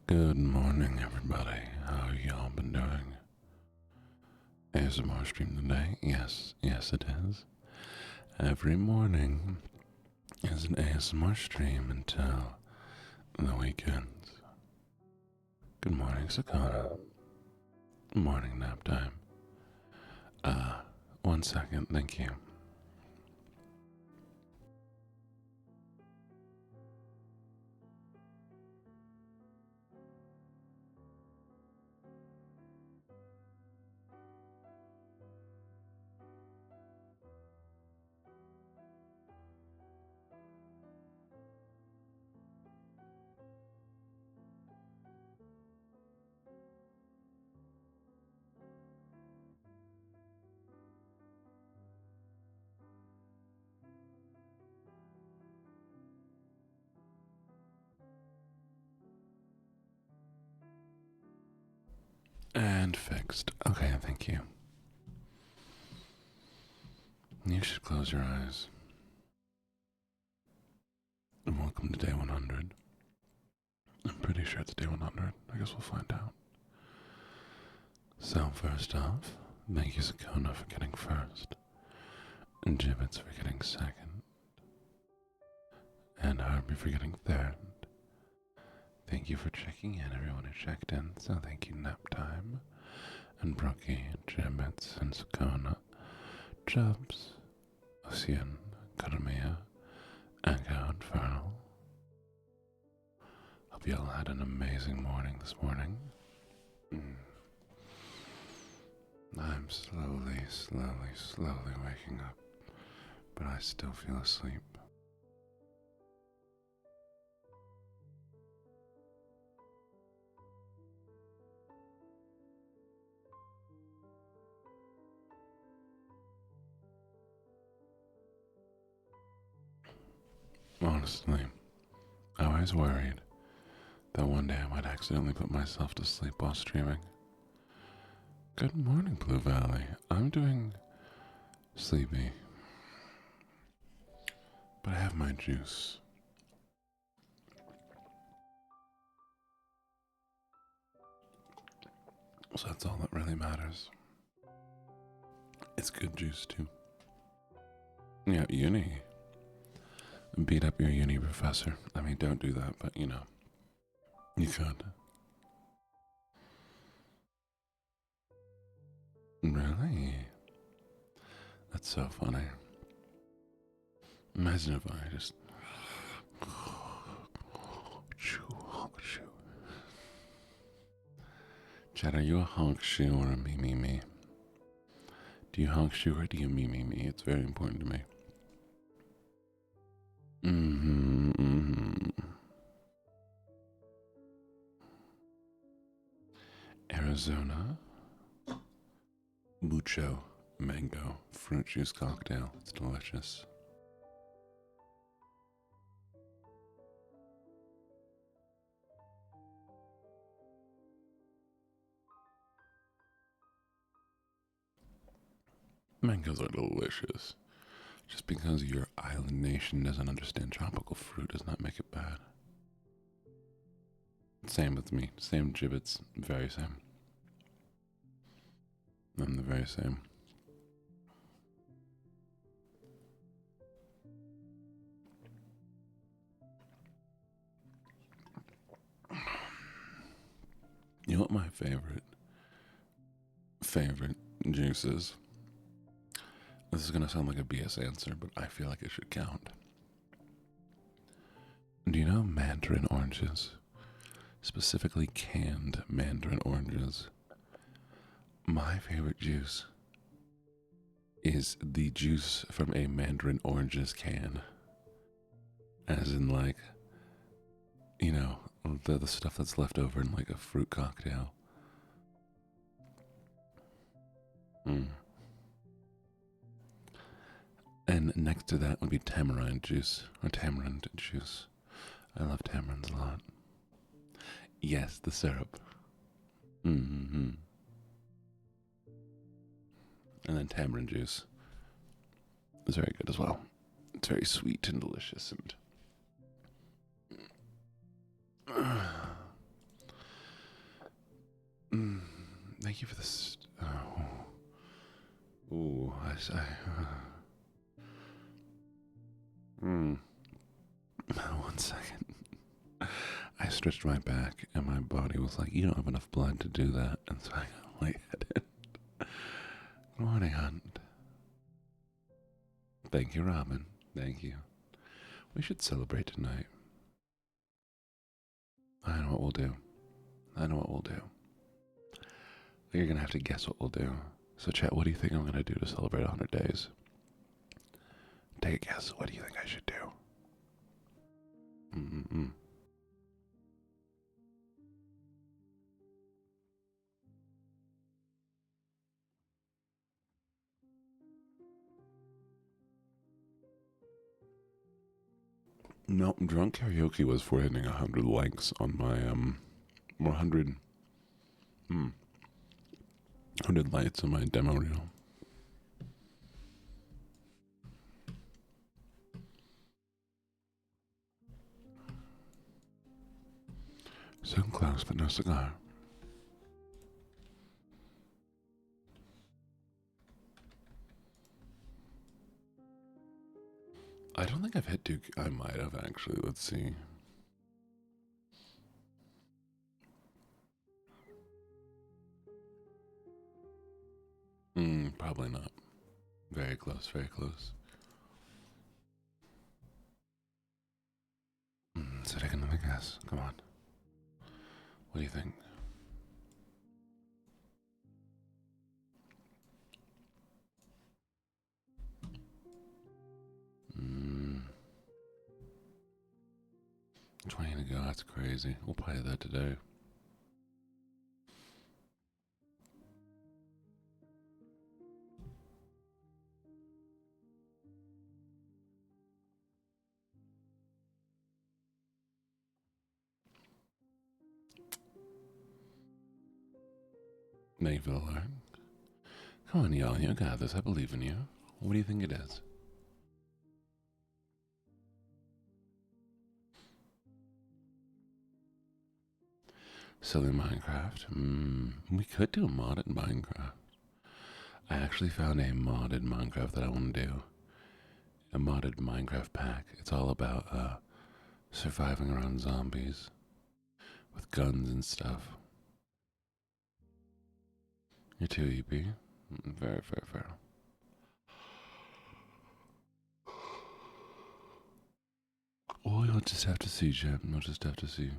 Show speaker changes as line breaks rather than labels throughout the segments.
Good morning, everybody. How y'all been doing? ASMR stream today? Yes, it is. Every morning is an ASMR stream until the weekends. Good morning, Sakana. Morning nap time. 1 second, thank you. And fixed. Okay, thank you. You should close your eyes. And welcome to day 100. I'm pretty sure it's day 100. I guess we'll find out. So, first off, thank you, Sakona, for getting first. And Gibbets for getting second. And Harvey for getting third. Thank you for checking in, everyone who checked in. So thank you, Naptime, and Brookie, Gibbets, and Sakona, Chubbs, Ocean, Karamia, Echo, and Fernal. Hope you all had an amazing morning this morning. I'm slowly waking up, but I still feel asleep. Honestly, I was worried that one day I might accidentally put myself to sleep while streaming. Good morning, Blue Valley. I'm doing sleepy, but I have my juice. So that's all that really matters. It's good juice, too. Yeah, uni. Beat up your uni professor. I mean, don't do that, but you could. Really? That's so funny. Imagine if I just. Chad, are you a honk shoe or a me? Do you honk shoe or do you me? It's very important to me. Arizona. Mucho mango fruit juice cocktail. It's delicious. Mangoes are delicious. Just because your island nation doesn't understand tropical fruit does not make it bad. Same with me. Same Gibbets. Very same. I'm the very same. You know what my favorite juice is? This is gonna sound like a BS answer, but I feel like it should count. Do you know mandarin oranges? Specifically canned mandarin oranges. My favorite juice is the juice from a mandarin oranges can. As in, like, the stuff that's left over in like a fruit cocktail. And next to that would be tamarind juice, or tamarind juice. I love tamarinds a lot. Yes, the syrup. And then tamarind juice is very good as well. It's very sweet and delicious, and Thank you for this. Oh. Ooh, One second. I stretched my back, and my body was like, "You don't have enough blood to do that," and so I got lightheaded. Good morning, Hunt. Thank you, Robin. Thank you. We should celebrate tonight. I know what we'll do. You're gonna have to guess what we'll do. So, chat, what do you think I'm gonna do to celebrate 100 days? Take a guess. What do you think I should do? No, drunk karaoke was for hitting 100 likes on my 100 100 lights on my demo reel. So close, but no cigar. I don't think I've hit Duke. I might have actually. Let's see. Probably not. Very close, very close. So take another guess. Come on. What do you think? Mm, 20 to go. That's crazy. We'll play that today. Thank you for the alert. Come on, y'all. You got this. I believe in you. What do you think it is? Silly Minecraft. We could do a modded Minecraft. I actually found a modded Minecraft that I want to do. A modded Minecraft pack. It's all about surviving around zombies with guns and stuff. You're too EP. Very, very, very. Oh, you'll just have to see, Jen. You'll just have to see.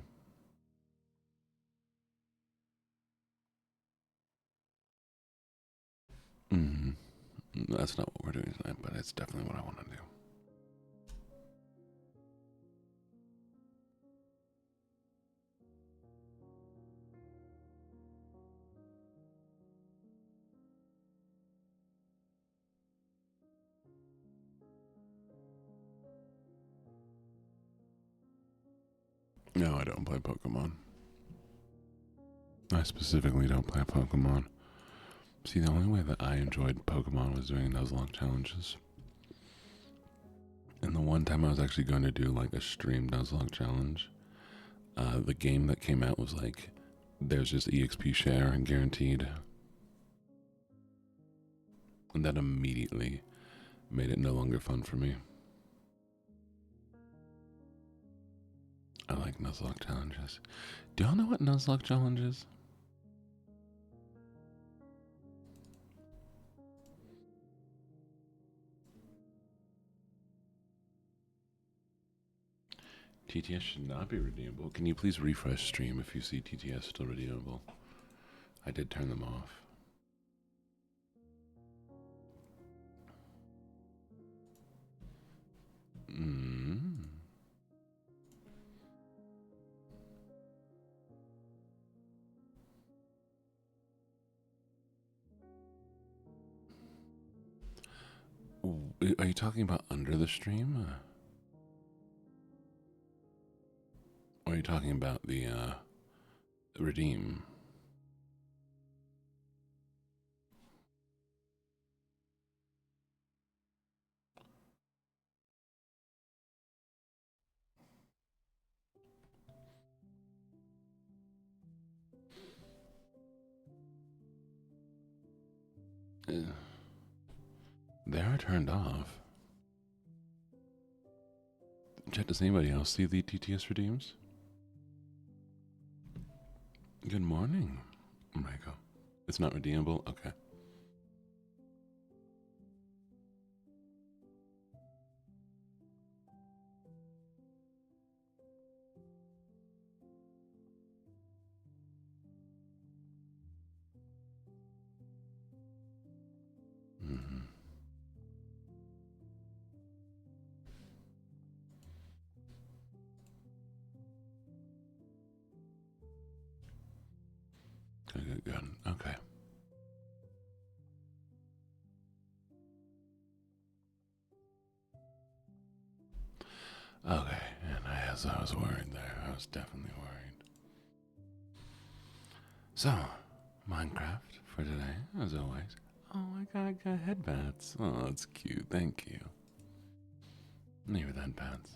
That's not what we're doing tonight, but it's definitely what I want to do. No, I don't play Pokemon. I specifically don't play Pokemon. See, the only way that I enjoyed Pokemon was doing Nuzlocke challenges. And the one time I was actually going to do like a stream Nuzlocke challenge, the game that came out was like, there's just EXP share and guaranteed. And that immediately made it no longer fun for me. I like Nuzlocke challenges. Do y'all know what Nuzlocke challenge is? TTS should not be redeemable. Can you please refresh stream if you see TTS still redeemable? I did turn them off. Are you talking about under the stream? Or are you talking about the redeem? They are turned off. Chat, does anybody else see the TTS redeems? Good morning, Michael. It's not redeemable? Okay. Mm-hmm. Good. Okay. Okay, and as I was worried there, I was definitely worried. So, Minecraft for today, as always. Oh, I got headbands. Oh, that's cute. Thank you. Near the headbands.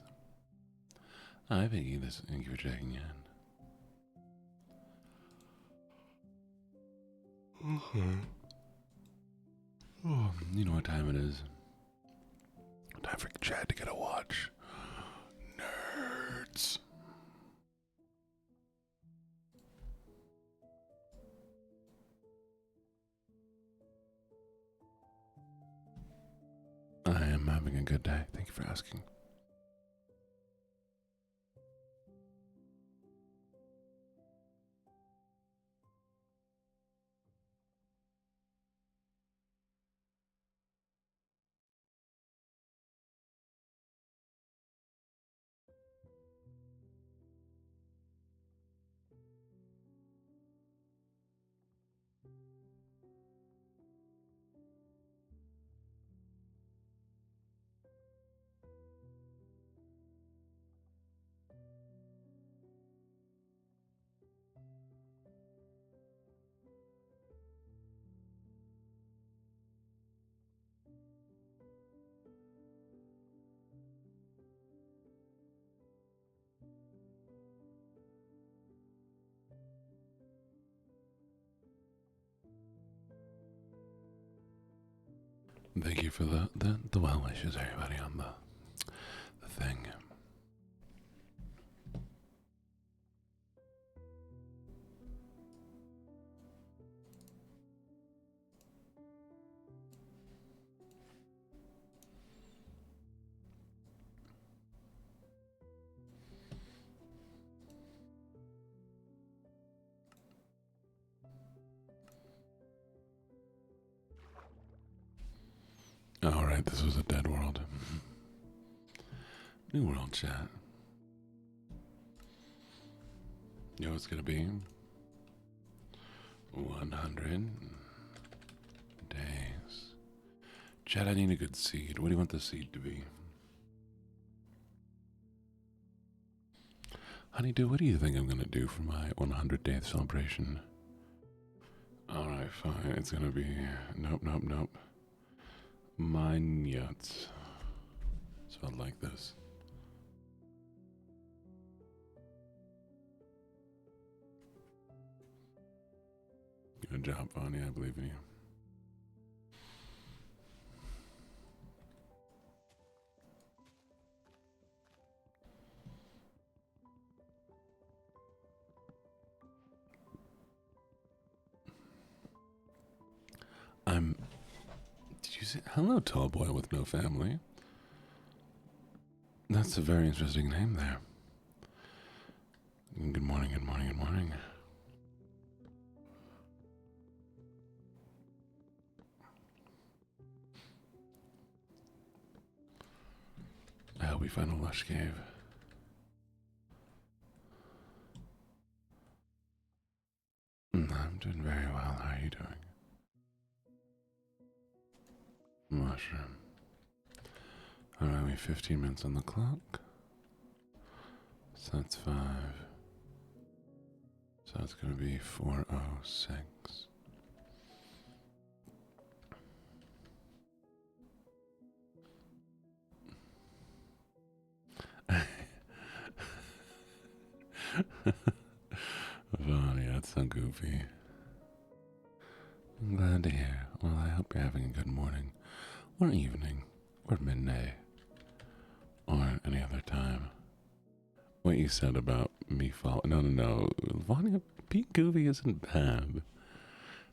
Hi, Piggy. Thank you for checking in. Okay. Oh, you know what time it is? Time for Chad to get a watch. Nerds. I am having a good day. Thank you for asking. Thank you for the well wishes, everybody, on the thing. Alright, this was a dead world. New world chat. You know what's gonna be? 100 days. Chat, I need a good seed. What do you want the seed to be? Honeydew, what do you think I'm gonna do for my 100-day celebration? Alright, fine. It's gonna be... Nope. Mineyards. Spelled like this. Good job, Bonnie. I believe in you. Did you say hello, tall boy with no family? That's a very interesting name there. Good morning. I hope we find a lush cave. I'm doing very well. How are you doing? Mushroom. Alright, we have 15 minutes on the clock. So that's 5. So it's going to be 4:06. Funny, that's so goofy. I'm glad to hear. Well, I hope you're having a good morning, or evening, or midday, or any other time. What you said about me falling. No. Vanya, being goofy isn't bad.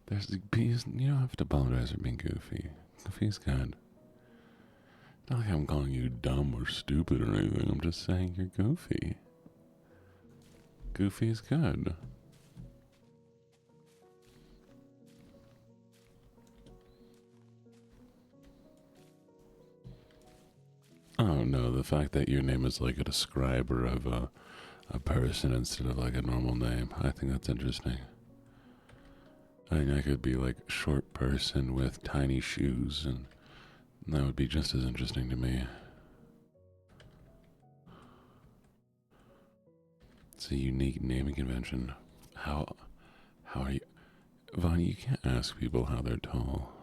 You don't have to apologize for being goofy. Goofy's good. Not like I'm calling you dumb or stupid or anything. I'm just saying you're goofy. Goofy is good. Oh no, the fact that your name is like a describer of a person instead of like a normal name, I think that's interesting. I think I could be like short person with tiny shoes, and that would be just as interesting to me. It's a unique naming convention. How are you? Vaughn, you can't ask people how they're tall.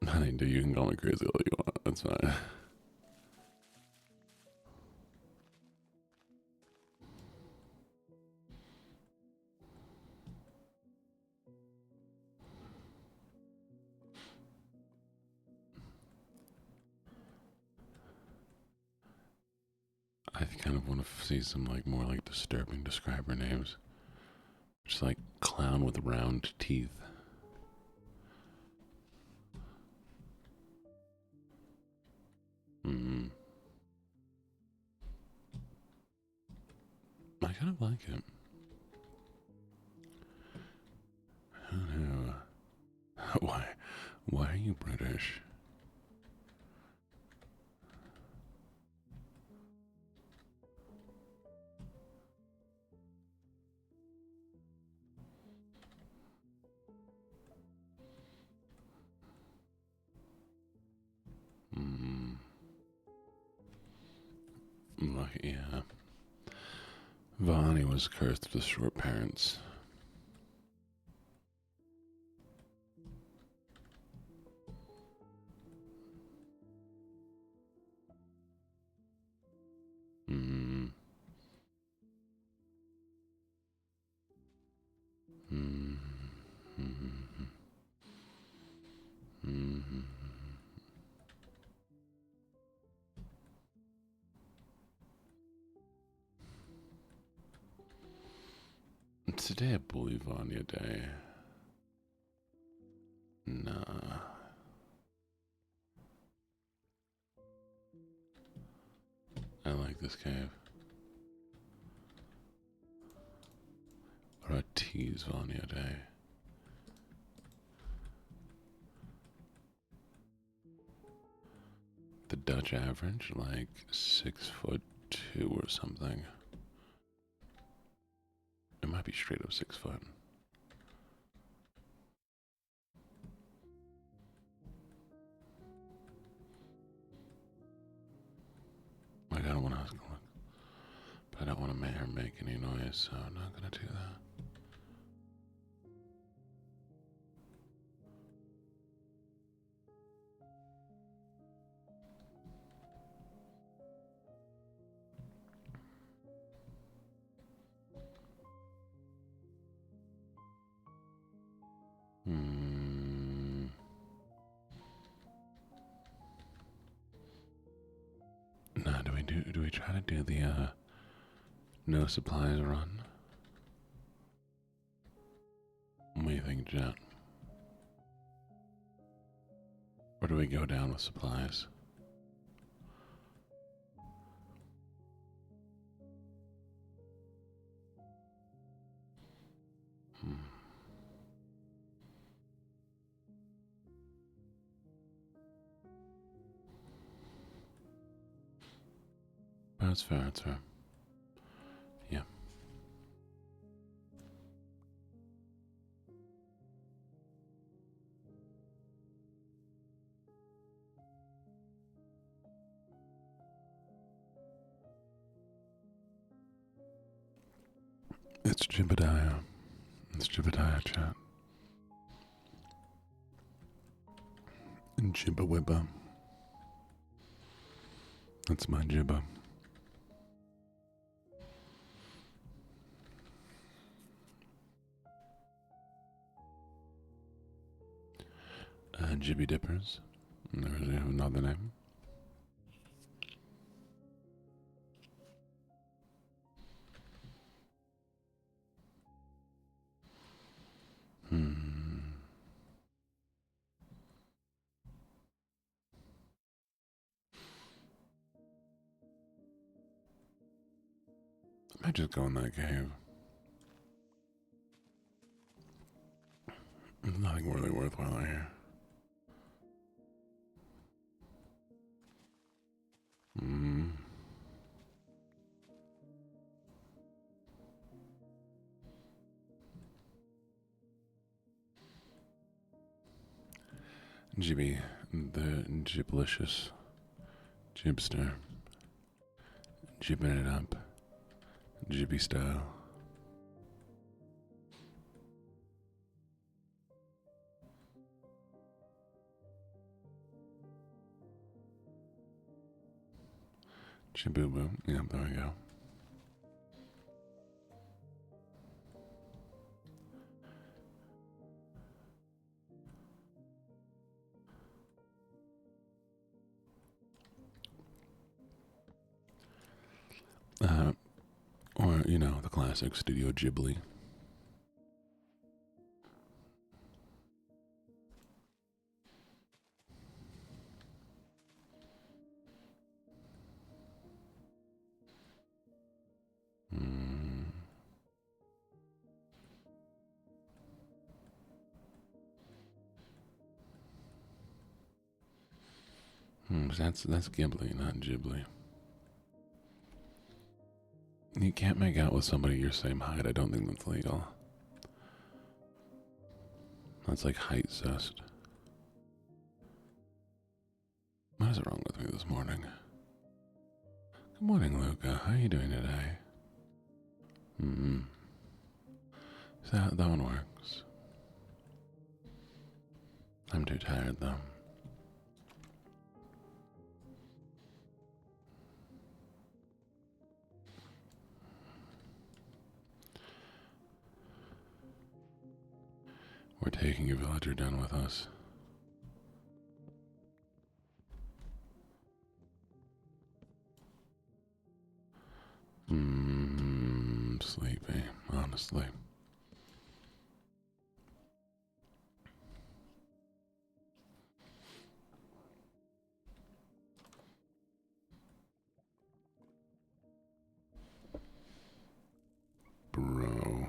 Honey, dude, you can call me crazy all you want. That's fine. I kind of want to see some like more like disturbing describer names. Just like clown with round teeth. I kind of like it. Who knew? Why are you British? Yeah. Vonnie was cursed with short parents. Mm. Mm. Mm. Mm. Today a bully Vanya day. Nah. I like this cave. Or a tease Vanya day. The Dutch average, like 6'2" or something. It might be straight up 6 foot. Like, I don't want to ask look, but I don't want to make her make any noise, so I'm not gonna do that. Nah, do we try to do the no supplies run? What do you think, Jet? Or do we go down with supplies? That's fair, that's fair. Yeah. It's Jibediah. It's Jibediah, chat. And Jibba Wibba. That's my Jibba. Jibby Dippers. There's another name. I might just go in that cave. There's nothing really worthwhile here. Jibby, the Jiblicious Jibster. Jibbing it up. Jibby style. Jiboo-boo. Yep, there we go. Or, the classic Studio Ghibli. That's Ghibli, not Ghibli. You can't make out with somebody your same height. I don't think that's legal. That's like height zest. What is wrong with me this morning? Good morning, Luca. How are you doing today? So that one works. I'm too tired, though. We're taking a villager down with us. Sleepy, honestly. Bro.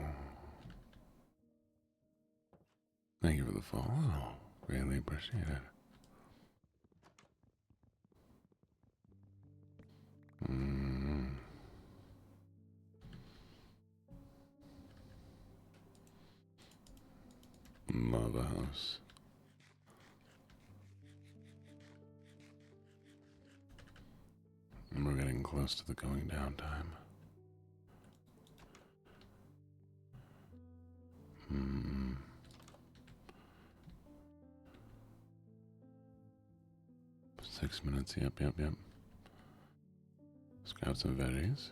Thank you for the follow. Really appreciate it. Lava house. And we're getting close to the going down time. 6 minutes, yep. Let's grab some veggies.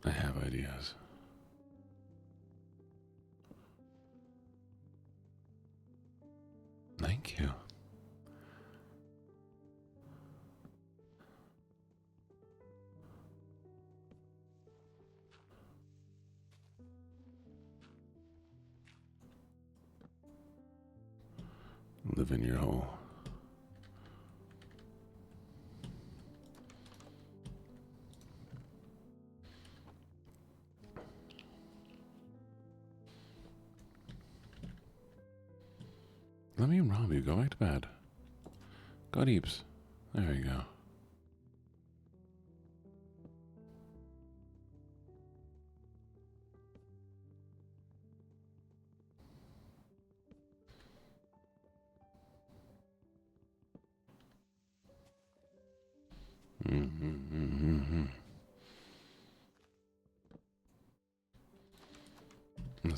I have ideas. Thank you. Live in your hole. Let me rob you. Go back to bed. Go deeps. There you go.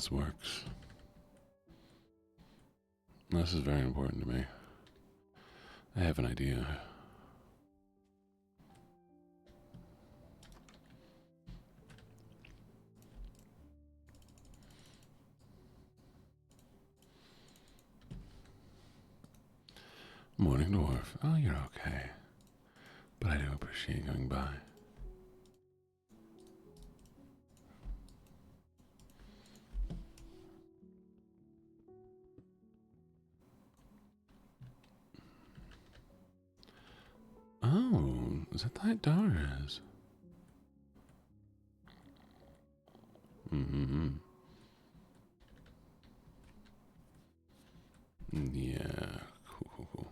this works. This is very important to me. I have an idea. Morning, dwarf. Oh, you're okay. But I do appreciate going by. Oh, is that the Doris? Mm-hmm. Yeah, cool.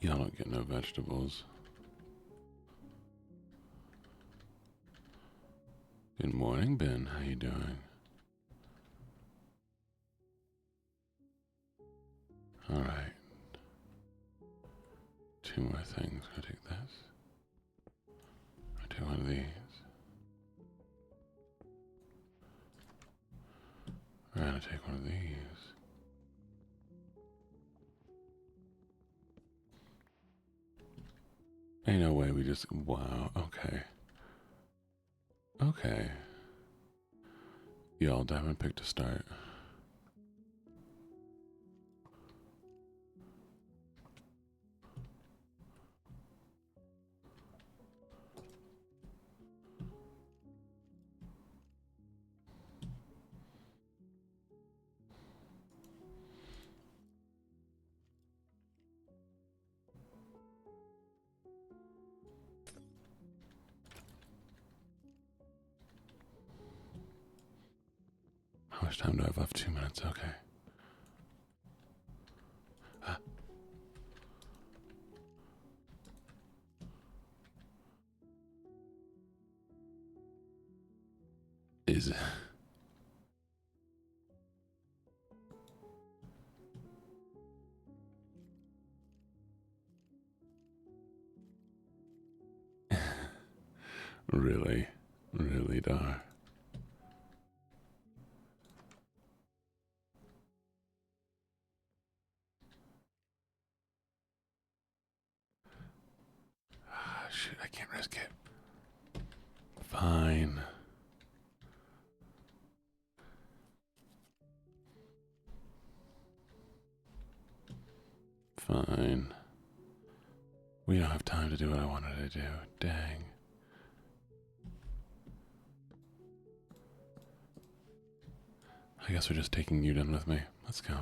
Y'all don't get no vegetables. Good morning, Ben. How you doing? All right. 2 more things. I'll take this. I'll take one of these. All right, I'll take one of these. Ain't no way we just... Wow, okay. Okay. Y'all, diamond pick to start. How much time do I have left? 2 minutes, okay. Is it? Really? Really, Dar? Shoot, I can't risk it. Fine. Fine. We don't have time to do what I wanted to do. Dang. I guess we're just taking you down with me. Let's go.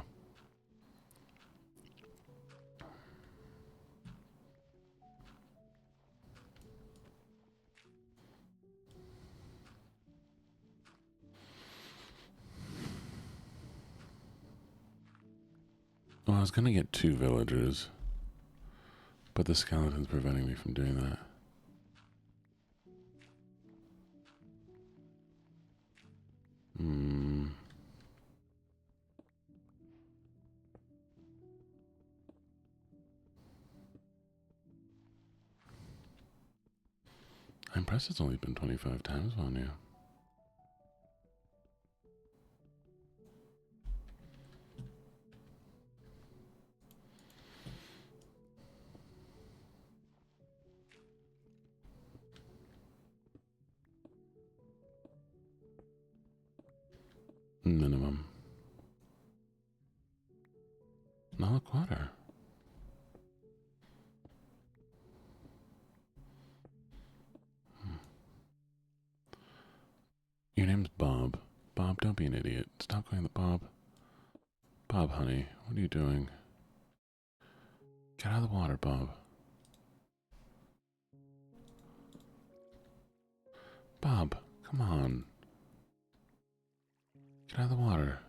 Well, I was gonna get 2 villagers, but the skeleton's preventing me from doing that. I'm impressed it's only been 25 times on you. Minimum. Not a quarter. Your name's Bob. Bob, don't be an idiot. Stop calling the Bob. Bob, honey, what are you doing? Get out of the water, Bob. Bob, come on. Get out of the water.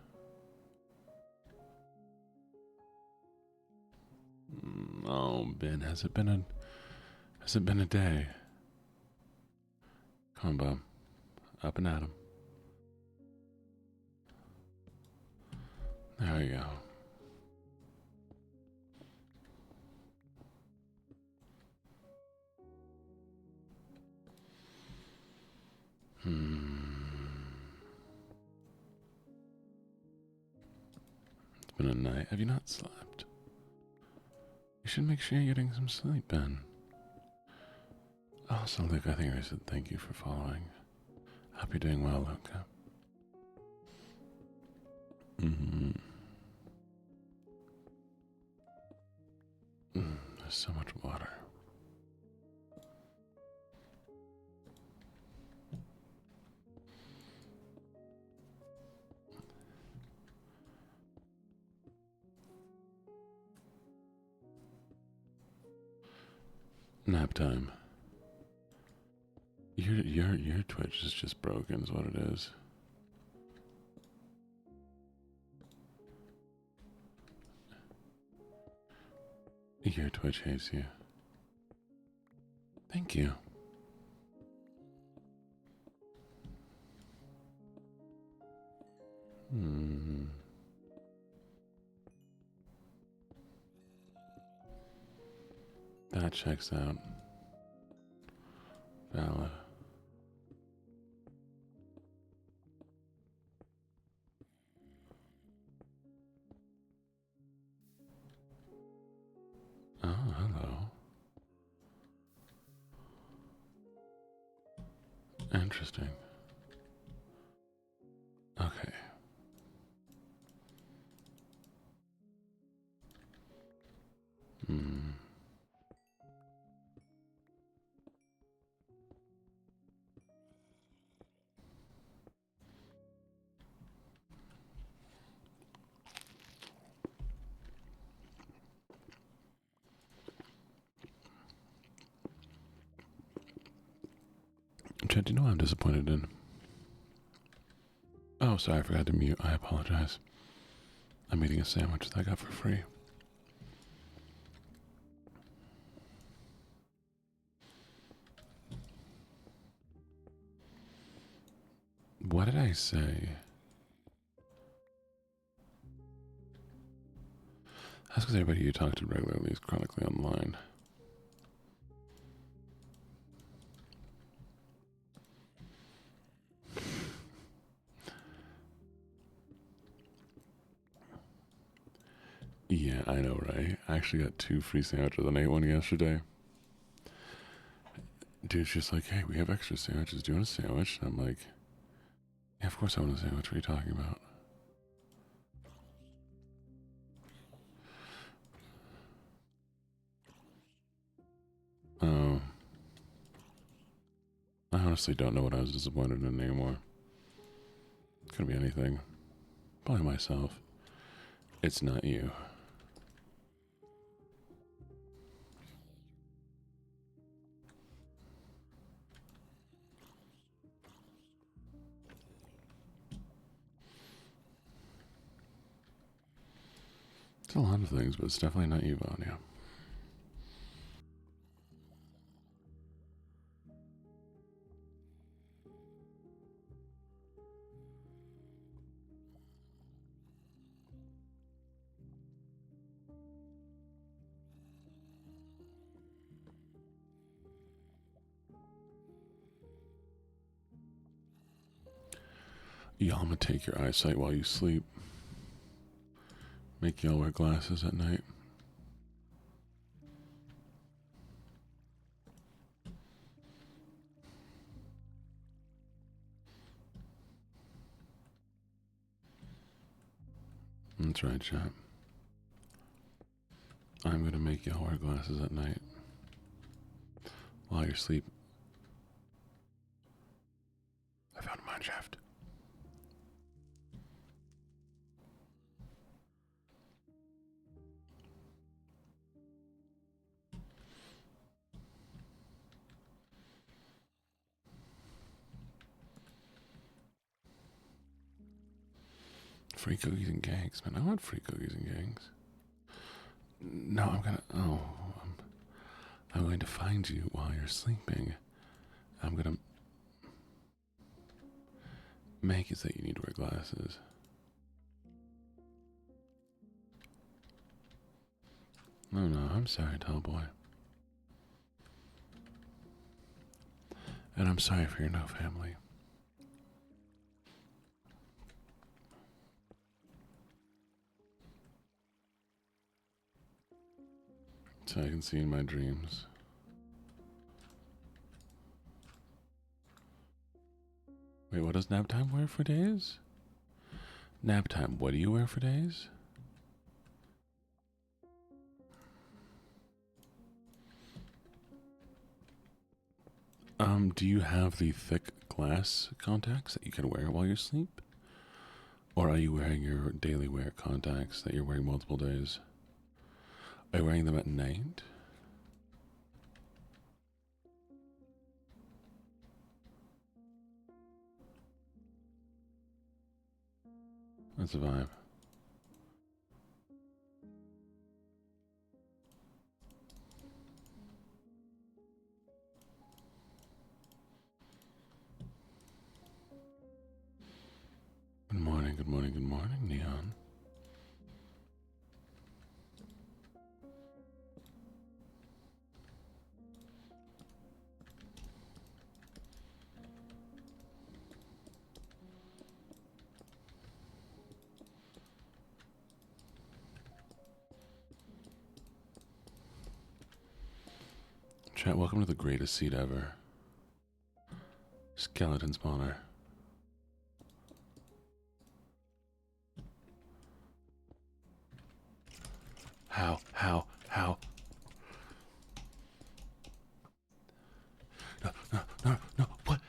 Oh, Ben, has it been a day? Come on, Bob. Up and at him. There we go. It's been a night. Have you not slept? You should make sure you're getting some sleep, Ben. Also, Luke, I think I said thank you for following. Hope you're doing well, Luca. There's so much water. Nap time. Your Twitch is just broken, is what it is. Your Twitch hates you. Thank you. That checks out. Valid. Oh, hello. Interesting. Okay. Chad, do you know what I'm disappointed in? Oh, sorry, I forgot to mute. I apologize. I'm eating a sandwich that I got for free. What did I say? That's because everybody you talk to regularly is chronically online. Yeah, I know, right? I actually got 2 free sandwiches. I ate one yesterday. Dude's just like, hey, we have extra sandwiches. Do you want a sandwich? And I'm like, yeah, of course I want a sandwich. What are you talking about? Oh. I honestly don't know what I was disappointed in anymore. Could be anything. Probably myself. It's not you. It's a lot of things, but it's definitely not you, Vanya. Y'all, I'm gonna take your eyesight while you sleep. Make y'all wear glasses at night. That's right, chat. I'm gonna make y'all wear glasses at night while you're asleep. I found a mine shaft. Free cookies and gangs, man. I want free cookies and gangs. No, I'm going to find you while you're sleeping. I'm gonna make it so you need to wear glasses. No, I'm sorry, tall boy. And I'm sorry for your no family. so I can see in my dreams. Wait, what does nap time wear for days? Nap time, what do you wear for days? Do you have the thick glass contacts that you can wear while you sleep? Or are you wearing your daily wear contacts that you're wearing multiple days? Are you wearing them at night? That's a vibe. Good morning, good morning, good morning, Neon. Chat, welcome to the greatest seed ever. Skeleton spawner. How? No, what?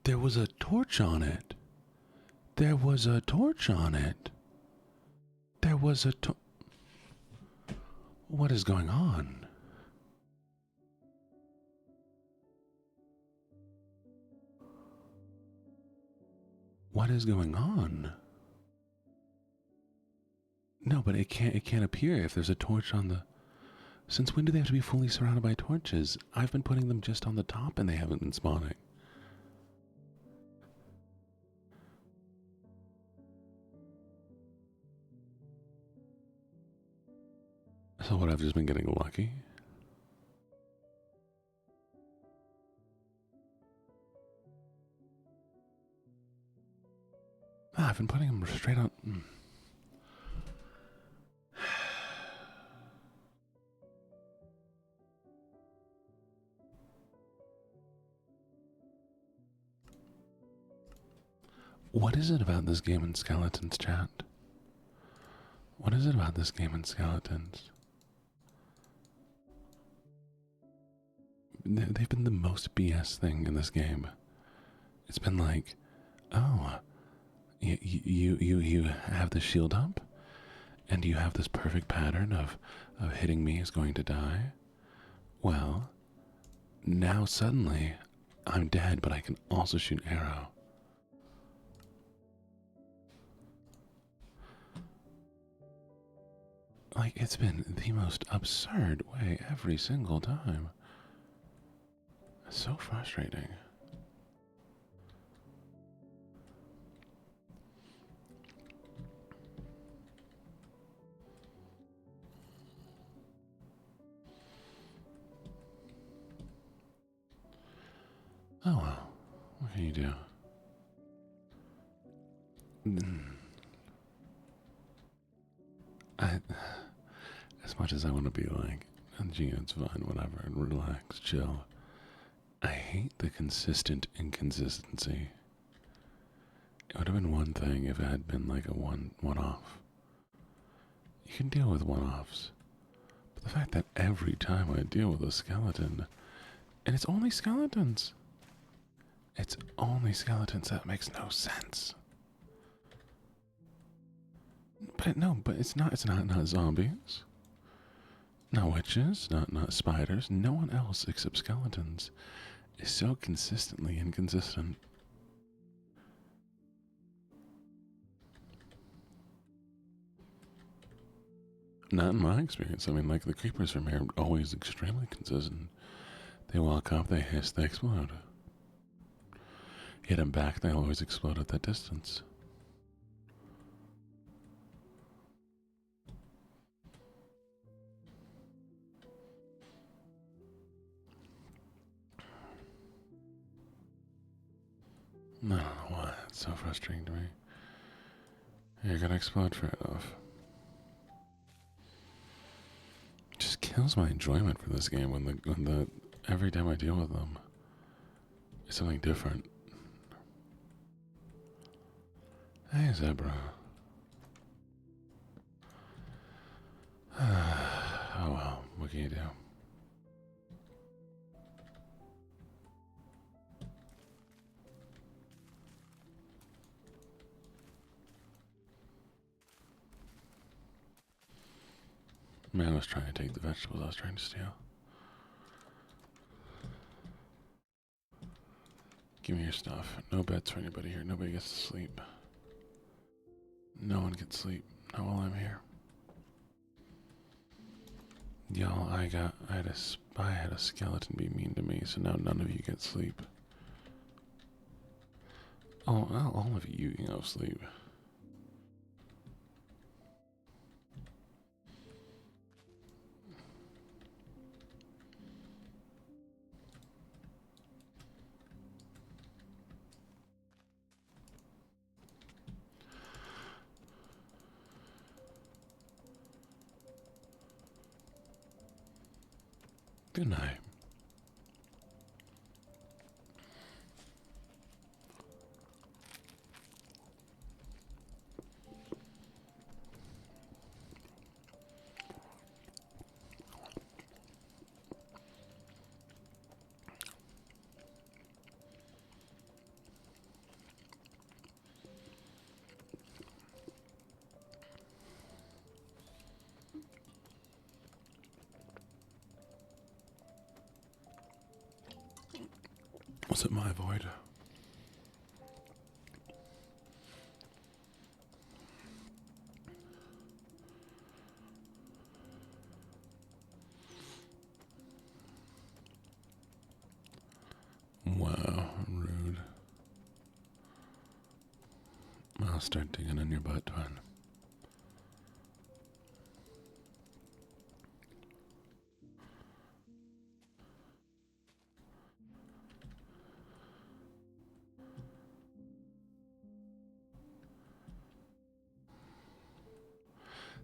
There was a torch on it. There was a torch on it. There was a What is going on? What is going on? No, but it can't appear if there's a torch on the... Since when do they have to be fully surrounded by torches? I've been putting them just on the top and they haven't been spawning. So what, I've just been getting lucky? I've been putting them straight on... What is it about this game and skeletons, chat? What is it about this game and skeletons? They've been the most BS thing in this game. It's been like, oh, you have the shield up, and you have this perfect pattern of hitting me is going to die. Well, now suddenly I'm dead, but I can also shoot an arrow. Like, it's been the most absurd way every single time. It's so frustrating. Oh well, what can you do? As much as I want to be like, gee, it's fine, whatever, and relax, chill, I hate the consistent inconsistency. It would have been one thing if it had been like a one-off. You can deal with one-offs. But the fact that every time I deal with a skeleton, and it's only skeletons. It's only skeletons, that makes no sense. But it's not zombies. Not witches, not spiders. No one else except skeletons is so consistently inconsistent. Not in my experience. I mean, like, the creepers from here are always extremely consistent. They walk up, they hiss, they explode. Hit them back, they always explode at that distance. I don't know why. It's so frustrating to me. You're gonna explode, fair enough. kills my enjoyment for this game when the every time I deal with them, it's something different. Hey, Zebra. Oh well, what can you do? Man was trying to take the vegetables I was trying to steal. Give me your stuff. No beds for anybody here. Nobody gets to sleep. No one gets sleep. Not while I'm here. Y'all, I had a skeleton be mean to me, so now none of you get sleep. Oh, all of you can go sleep. Good night. Was it my void? Wow, rude. I'll start digging in your butt, twin.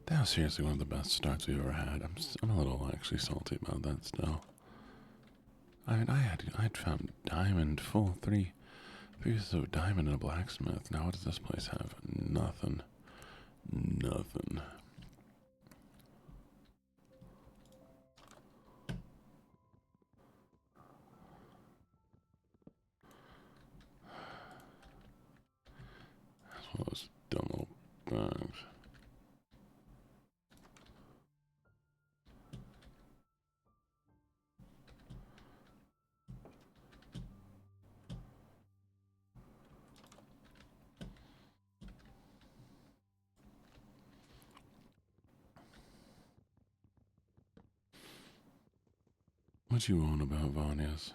That was seriously one of the best starts we've ever had. I'm a little actually salty about that still. I mean, I'd found diamond, full three pieces of diamond in a blacksmith. Now what does this place have? Nothing. Nothing. That's one of those dumb little bugs. What you on about, Vanias?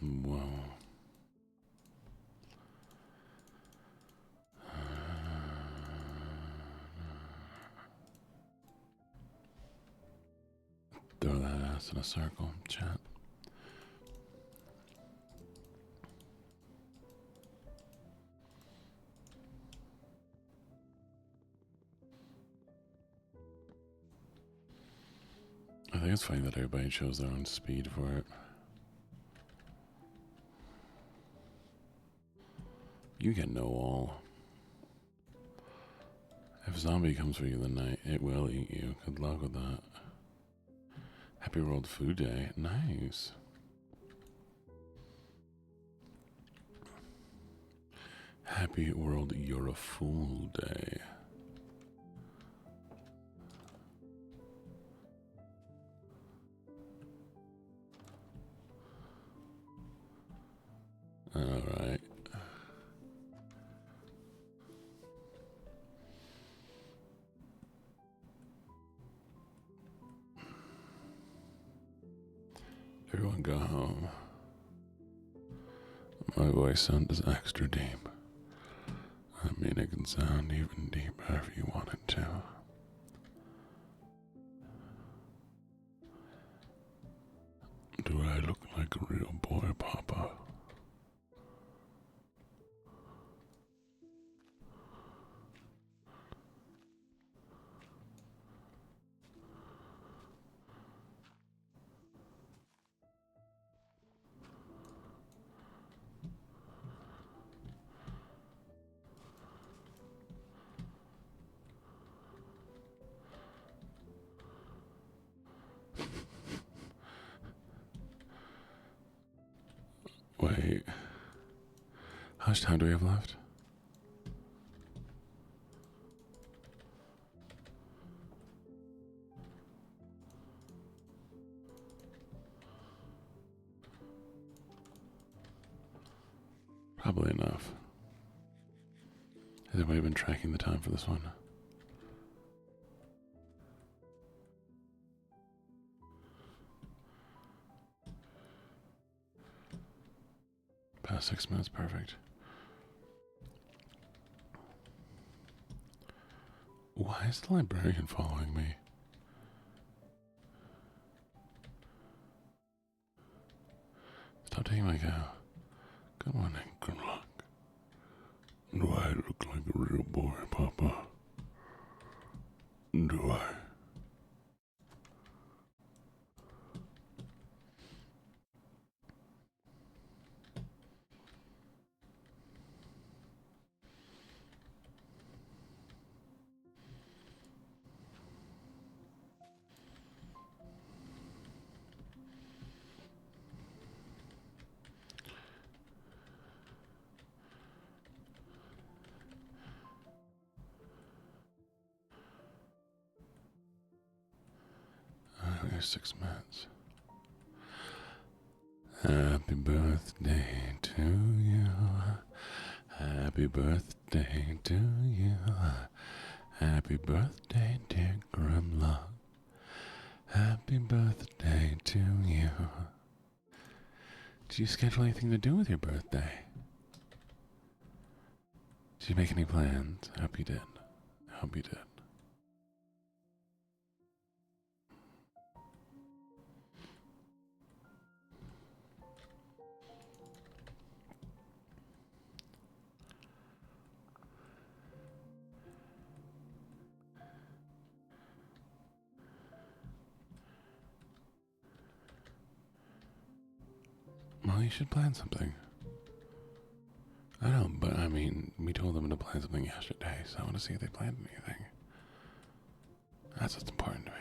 Whoa. Throw that ass in a circle, chat. I think it's funny that everybody chose their own speed for it. You get no all. If zombie comes for you the night, it will eat you. Good luck with that. Happy World Food Day. Nice. Happy World You're a Fool Day. Alright. Everyone go home. My voice sounds extra deep. I mean, it can sound even deeper if you want it to. Do I look like a real boy, Papa. Wait. How much time do we have left? Probably enough. Has anybody been tracking the time for this one? Past 6 minutes, perfect. Why is the librarian following me? Stop taking my cow. Good morning, good luck. Do I look like a real boy, Papa? Do I? There's 6 minutes. Happy birthday to you. Happy birthday to you. Happy birthday, dear Grimlock. Happy birthday to you. Did you schedule anything to do with your birthday? Did you make any plans? I hope you did. I hope you did. Well, you should plan something. I know, but I mean, we told them to plan something yesterday, so I want to see if they planned anything. That's what's important to me.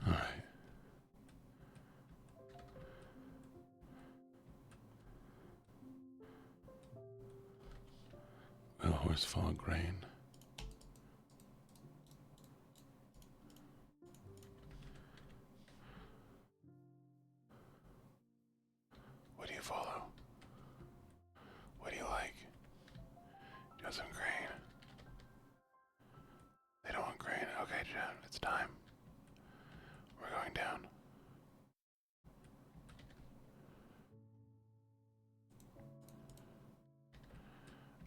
Alright. Will a horse fall grain? What do you follow? What do you like? Do you want some grain? They don't want grain. Okay, Jen, it's time. We're going down.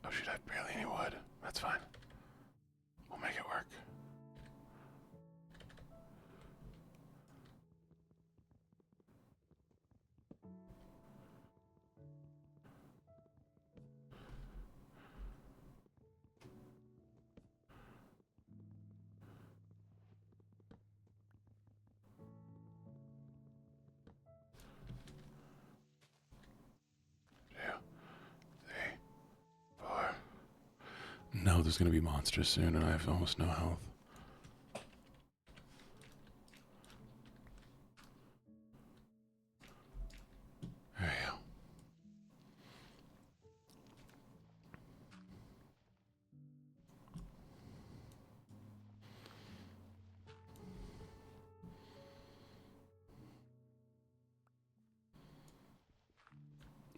Oh shoot, I have barely any wood. That's fine. We'll make it work. No, there's gonna be monsters soon, and I have almost no health. There you go.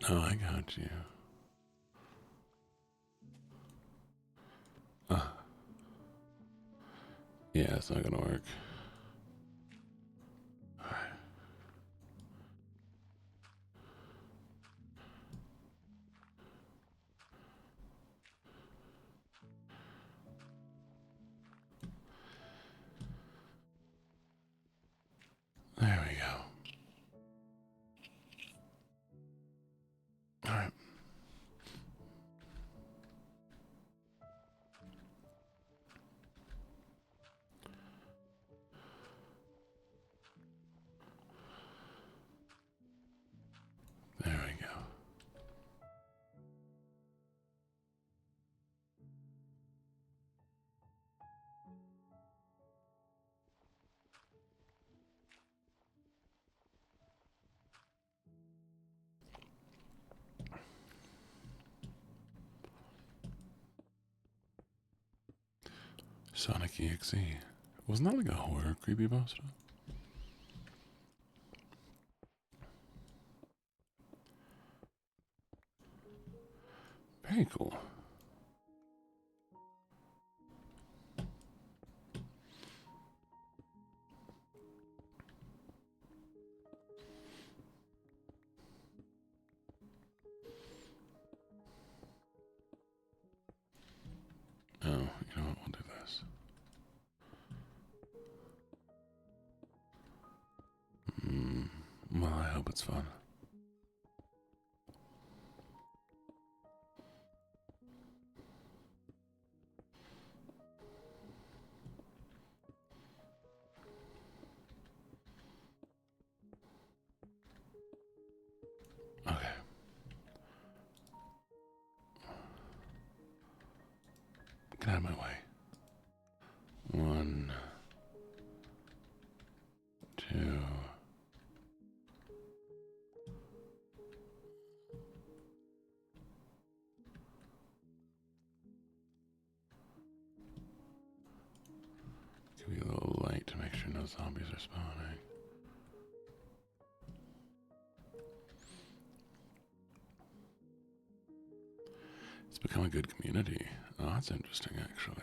Oh, I got you. Yeah, it's not gonna work. Alright. There we go. Alright. There we go. Sonic EXE. Wasn't that like a horror creepypasta? Very cool. Oh, you know what? We'll do this. Well, I hope it's fun. Okay. Get out of my way. 1, 2. Give me a little light to make sure no zombies are spawning. It's become a good community. Oh, that's interesting, actually.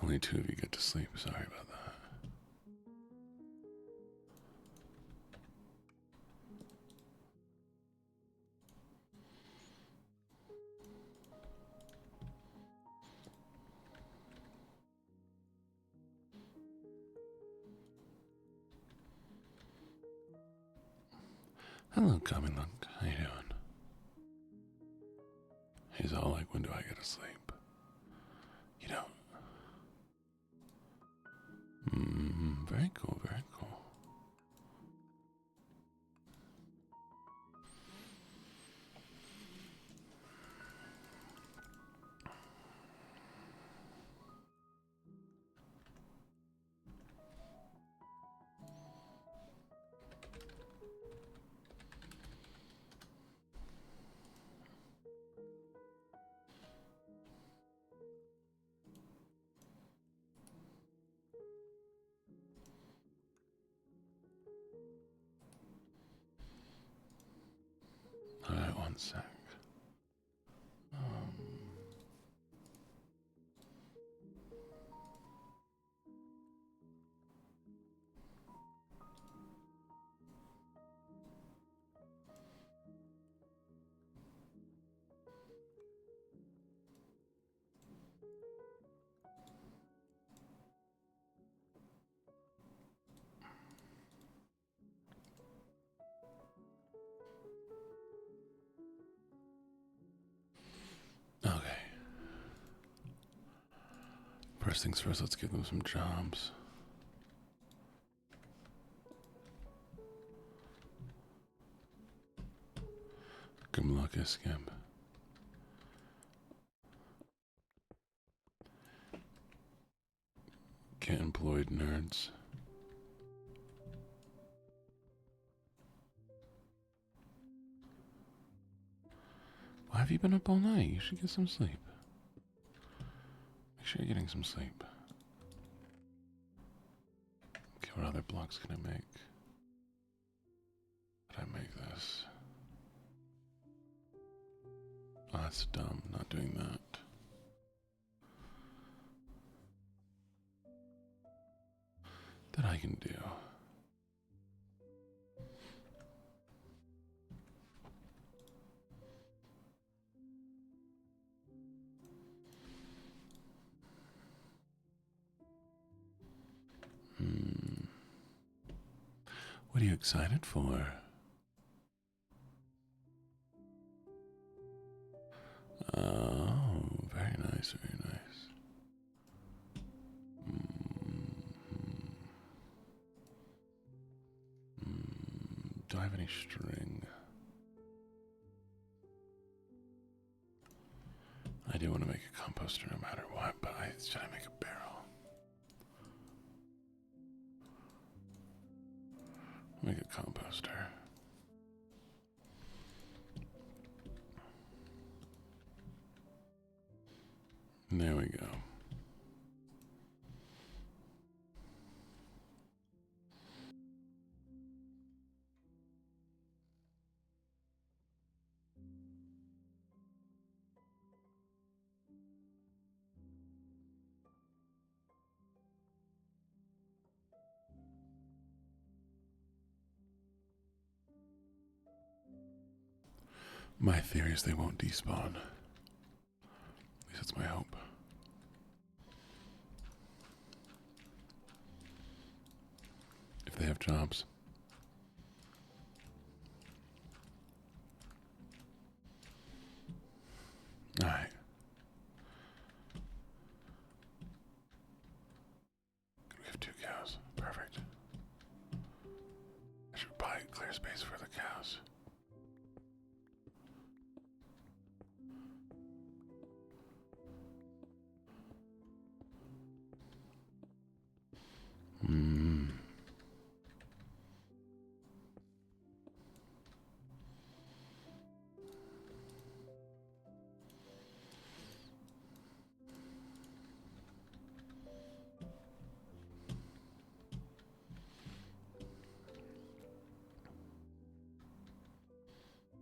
Only 2 of you get to sleep. Sorry about that. Hello, Coming Lunk. How you doing? He's all like, when do I get to sleep? You don't. Very cool, very cool. Alright, 1 sec. Okay. First things first, let's give them some jobs. Good luck, Skimp. Get employed, nerds. Why have you been up all night? You should get some sleep. Make sure you're getting some sleep. Okay, what other blocks can I make? Did I make this? Oh, that's dumb, not doing that. That I can do. What are you excited for? Oh, very nice, very nice. Do I have any string? I do want to make a composter no matter what, but should I make a barrel? Make a composter. There we go. My theory is they won't despawn. At least that's my hope. If they have jobs. Alright. We have 2 cows. Perfect. I should buy clear space for the cows.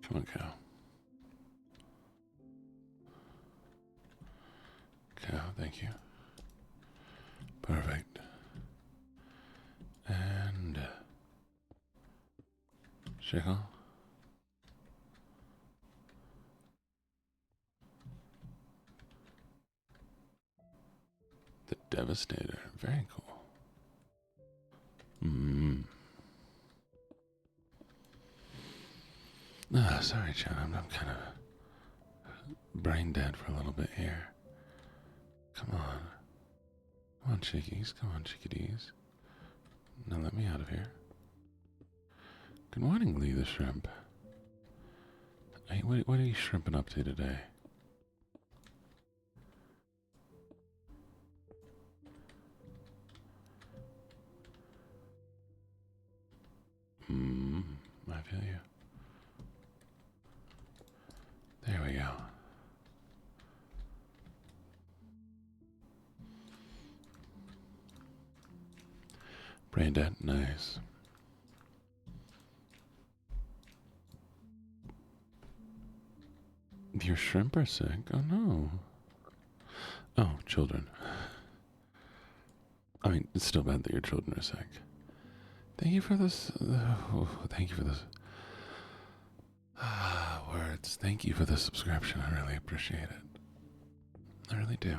Come on, cow. Cow, thank you. Perfect. And Chickle. The Devastator. Very cool. Sorry, Chad. I'm kind of brain dead for a little bit here. Come on. Come on, chickies. Come on, chickadees. Now let me out of here. Good morning, Lee the Shrimp. Hey, what are you shrimping up to today? I feel you. There we go. Brain dead, nice. Your shrimp are sick? Oh no. Oh, children. I mean, it's still bad that your children are sick. Thank you for this. Thank you for this. Words. Thank you for the subscription. I really appreciate it. I really do.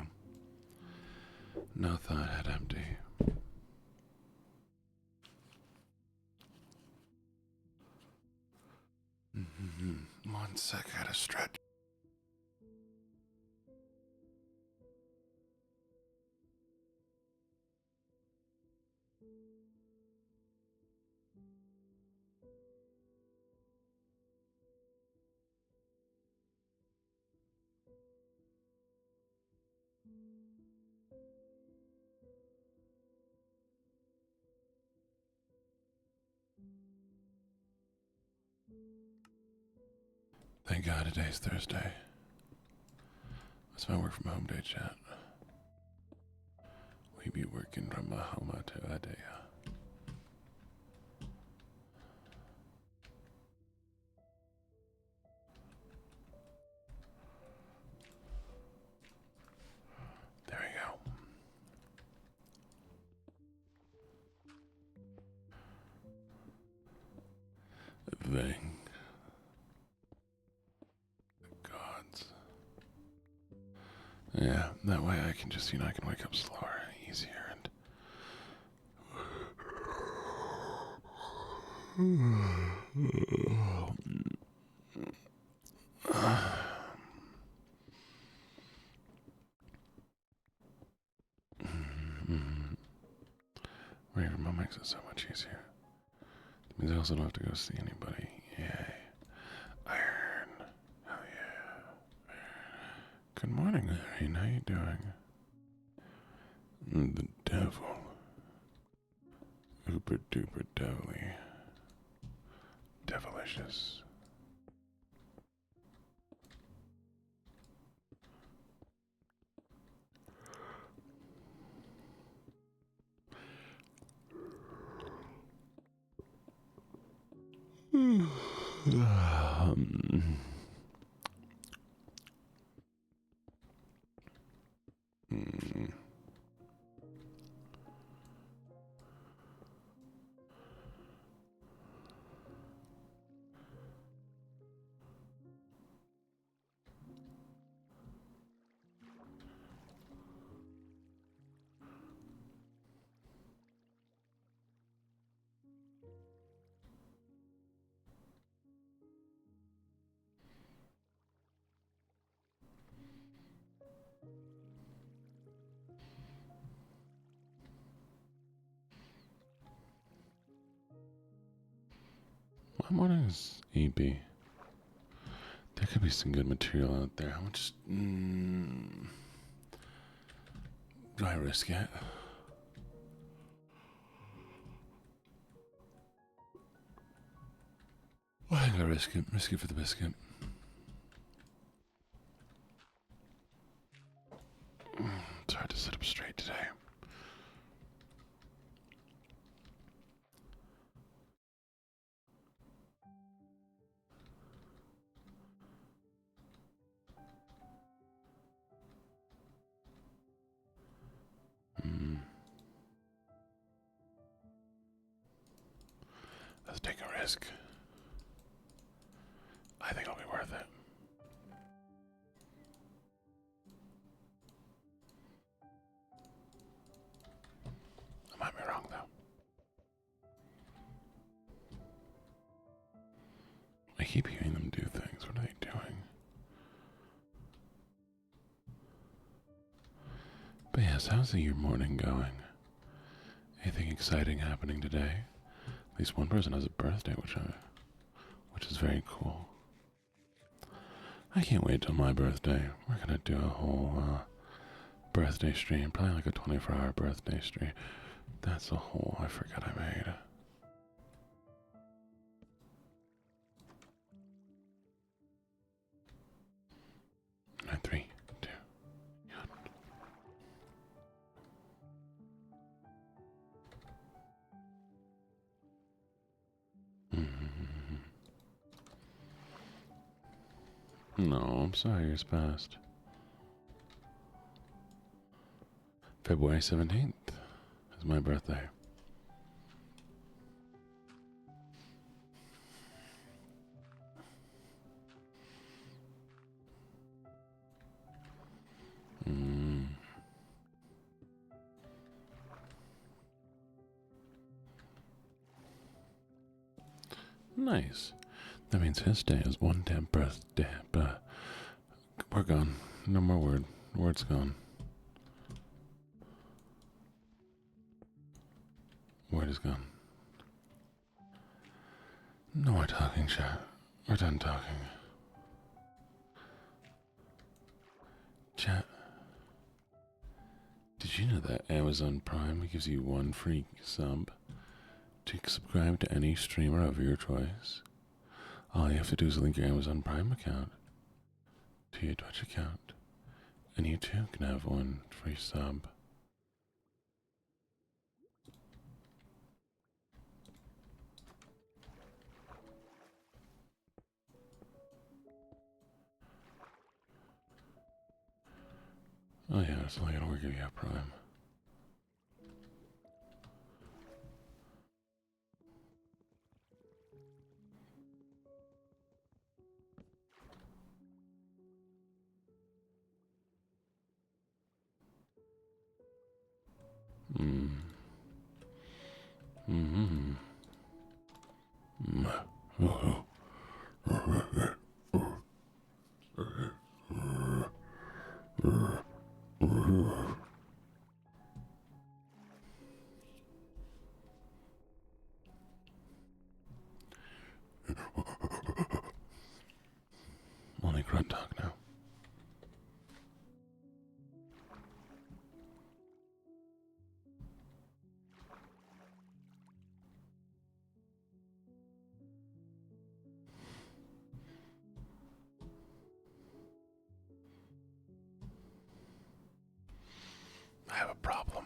No thought had empty. One sec, I had a stretch. Thank God today's Thursday. That's my work from home day, chat. We be working from home to a day. thing. Gods. Yeah, that way I can just, I can wake up slower and easier Right, remote makes it so much easier. It means I also don't have to go see anybody. Yay. Iron. Oh yeah. Good morning, Irene. How you doing? The devil. Uber duper devilly. Devilicious. My morning is EB. There could be some good material out there. How much do I risk it? Well, I think I risk it. Risk it for the biscuit. It's hard to sit up straight today. Let's take a risk. I think it'll be worth it. I might be wrong, though. I keep hearing them do things. What are they doing? But yes, how's your morning going? Anything exciting happening today? At least one person has a birthday, which is very cool. I can't wait till my birthday. We're gonna do a whole birthday stream, probably like a 24-hour birthday stream. That's a whole I forgot I made. Nine, 3, 2, 1. No, I'm sorry, it's past. February 17th is my birthday. Nice. That means his day is one damn birthday. We're gone. No more word. Word's gone. Word is gone. No more talking, chat. We're done talking. Chat. Did you know that Amazon Prime gives you one free sub to subscribe to any streamer of your choice? All you have to do is link your Amazon Prime account to your Twitch account, and you too can have one free sub. Oh yeah, it's only gonna work if you have Prime. Mm. Mm-hmm. Only grunt talk now. I have a problem.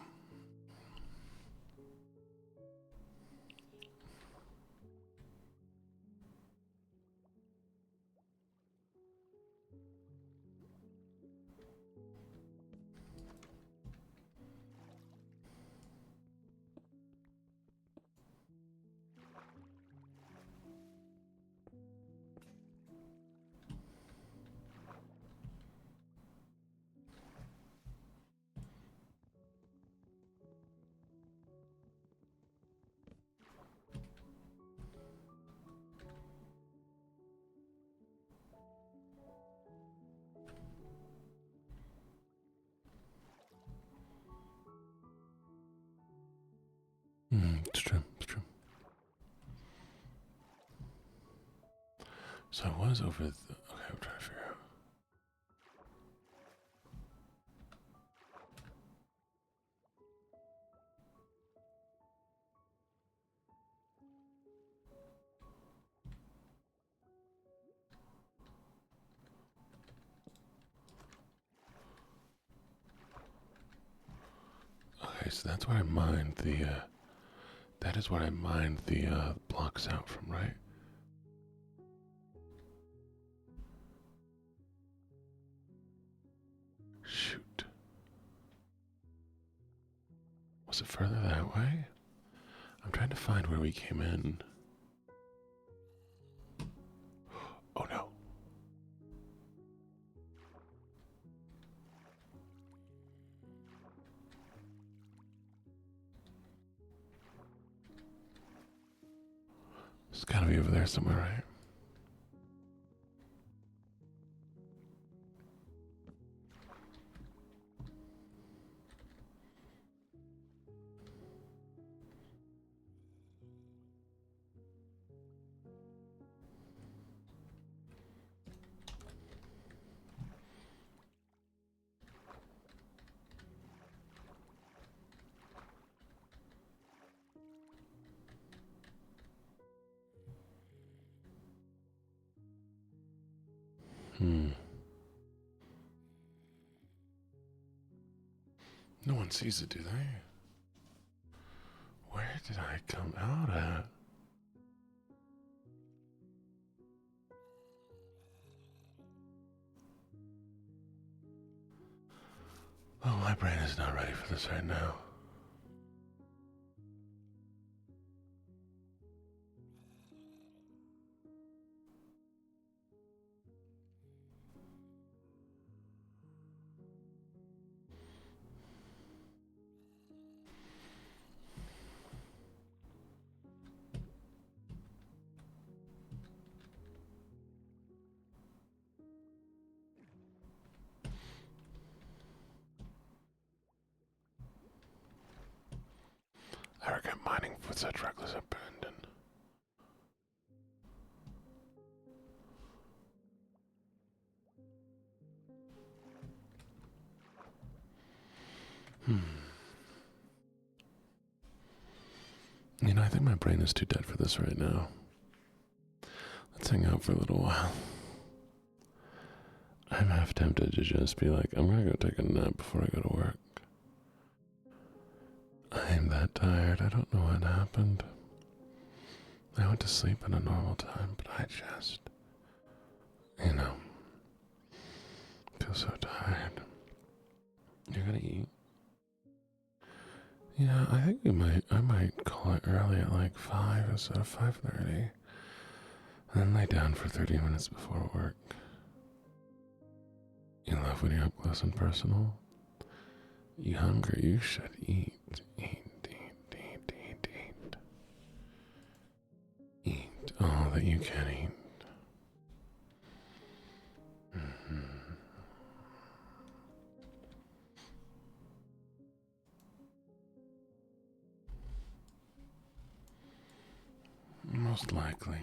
It's true. It's true. So I was over the... Okay, I'm trying to figure out. Okay, so that's where I mined the... that is what I mined the blocks out from, right? Shoot. Was it further that way? I'm trying to find where we came in. Oh no. It's gotta be over there somewhere, right? No one sees it, do they? Where did I come out at? Oh, my brain is not ready for this right now. I regret mining with such reckless abandon. You know, I think my brain is too dead for this right now. Let's hang out for a little while. I'm half tempted to just be like, I'm gonna go take a nap before I go to work. I am that tired. I don't know what happened. I went to sleep at a normal time, but I just, feel so tired. You're gonna eat? Yeah, I think I might call it early at like 5 instead of 5:30. And then lay down for 30 minutes before work. You love when you're up close and personal? You hungry? You should eat. Eat, eat, eat, eat, eat. Eat all that you can eat. Most likely.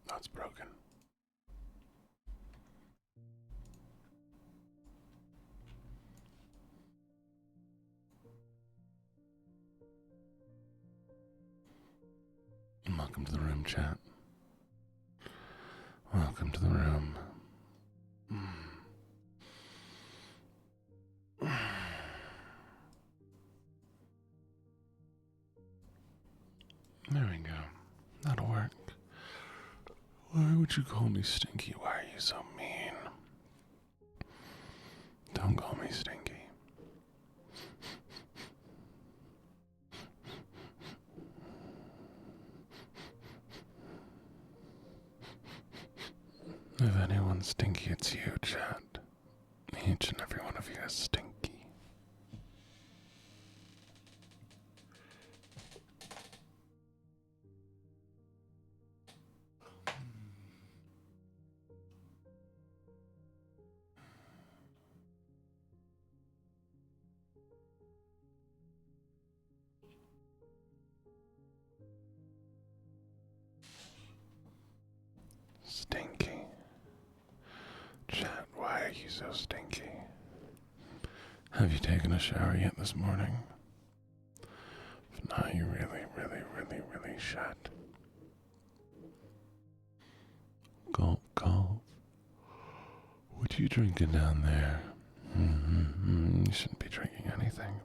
That's broken. Welcome to the room, chat. Welcome to the room. There we go. That'll work. Why would you call me stinky? Why are you so mean? Don't call me stinky. If anyone's stinky, it's you, chat. Each and every one of you is stinky. Stinky. Chat, why are you so stinky? Have you taken a shower yet this morning? If not, you really should. Gulp, gulp. What are you drinking down there? You shouldn't be drinking anything.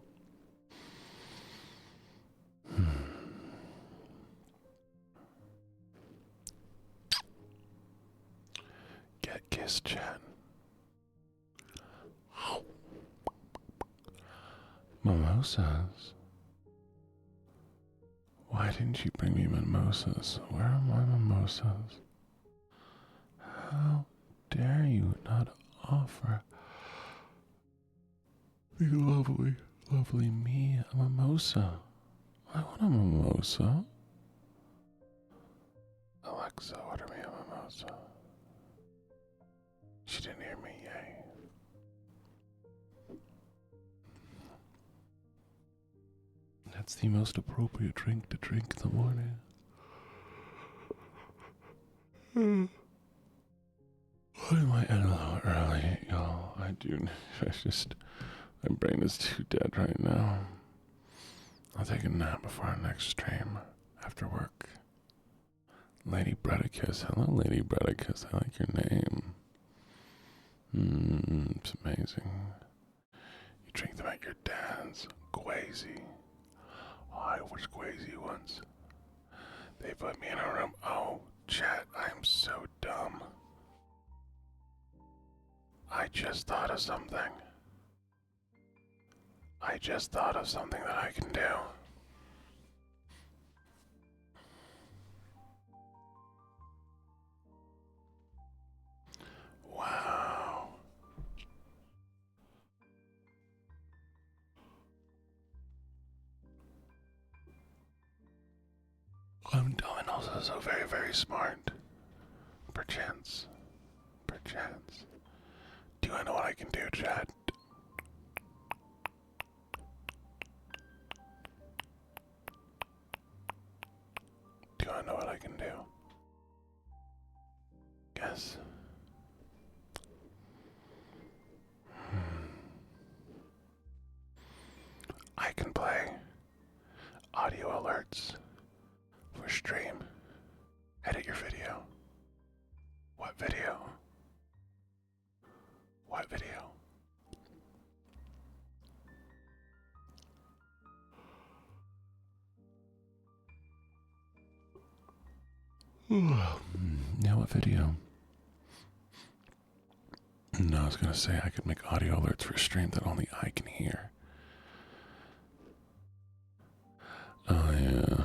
Get kissed, chat. Mimosas? Why didn't you bring me mimosas? Where are my mimosas? How dare you not offer the lovely me a mimosa? I want a mimosa. Alexa, order me a mimosa. She didn't hear me, yay. That's the most appropriate drink to drink in the morning. Why am I in a little early, y'all? My brain is too dead right now. I'll take a nap before our next stream, after work. Lady Bredicus, hello Lady Bredicus, I like your name. It's amazing. You drink them at your dad's, Quasi. Oh, I was Quasi once. They put me in a room. Oh, chat, I'm so dumb. I just thought of something. That I can do. Wow. I'm dumb and also so very, very smart. Perchance. Do I know what I can do, chat? Do I know what I can do? Yes. I can play audio alerts for stream. Edit your video. What video? What video? Yeah, what video? No, I was gonna say I could make audio alerts for a stream that only I can hear. Oh yeah.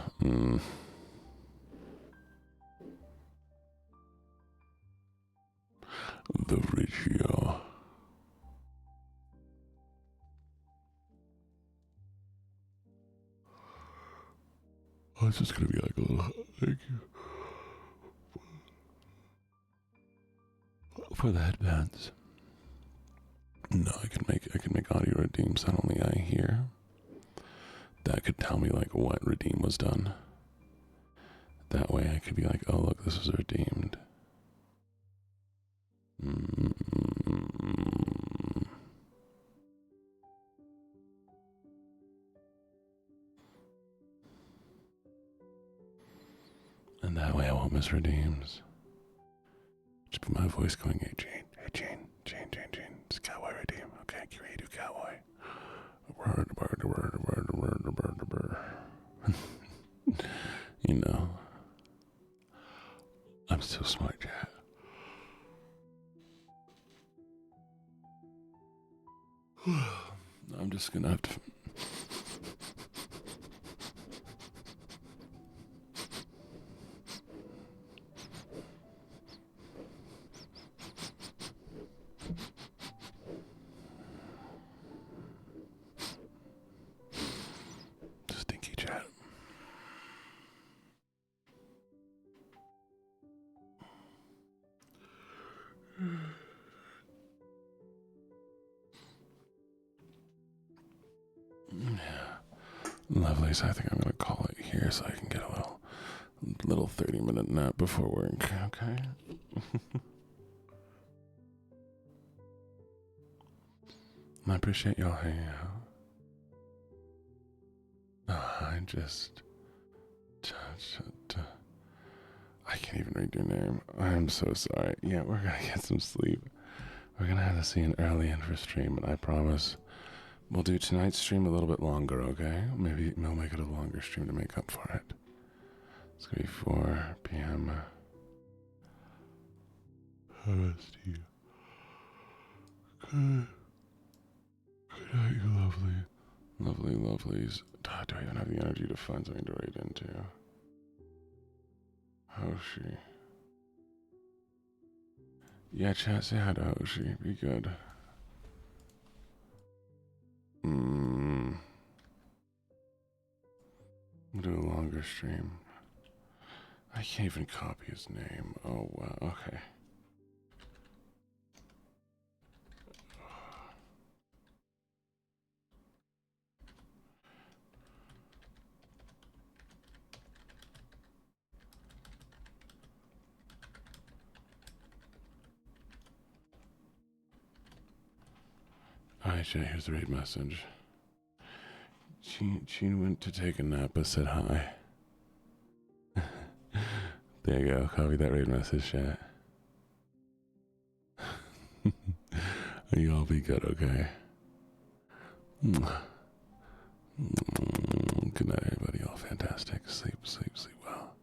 The video. Oh, it's just gonna be like a little thank you for the headbands. No, I can make audio redeems that only I hear. That could tell me like what redeem was done. That way I could be like, oh look, this was redeemed. And that way I won't miss redeems. Just put my voice going, hey Jane, it's cowboy redeem. Okay, can you do cowboy? You know, I'm so smart, chat. I'm just gonna have to. Stinky chat. Yeah. Lovely, so I think I'm gonna call it here so I can get a little 30-minute nap before work, okay? I appreciate y'all hanging out. I can't even read your name. I'm so sorry. Yeah, we're gonna get some sleep. We're gonna have to see an early in for stream, and I promise we'll do tonight's stream a little bit longer, okay? Maybe we'll make it a longer stream to make up for it. It's gonna be 4 p.m. Good night, you lovelies. Do I even have the energy to find something to write into? Hoshi. Yeah, chat, say hi to Hoshi. Be good. We'll do a longer stream. I can't even copy his name. Oh, wow. Okay. Alright, Jay, here's the raid message. She went to take a nap but said hi. There you go. Copy that raid message, chat. You all be good, okay? Good night, everybody. All fantastic. Sleep well.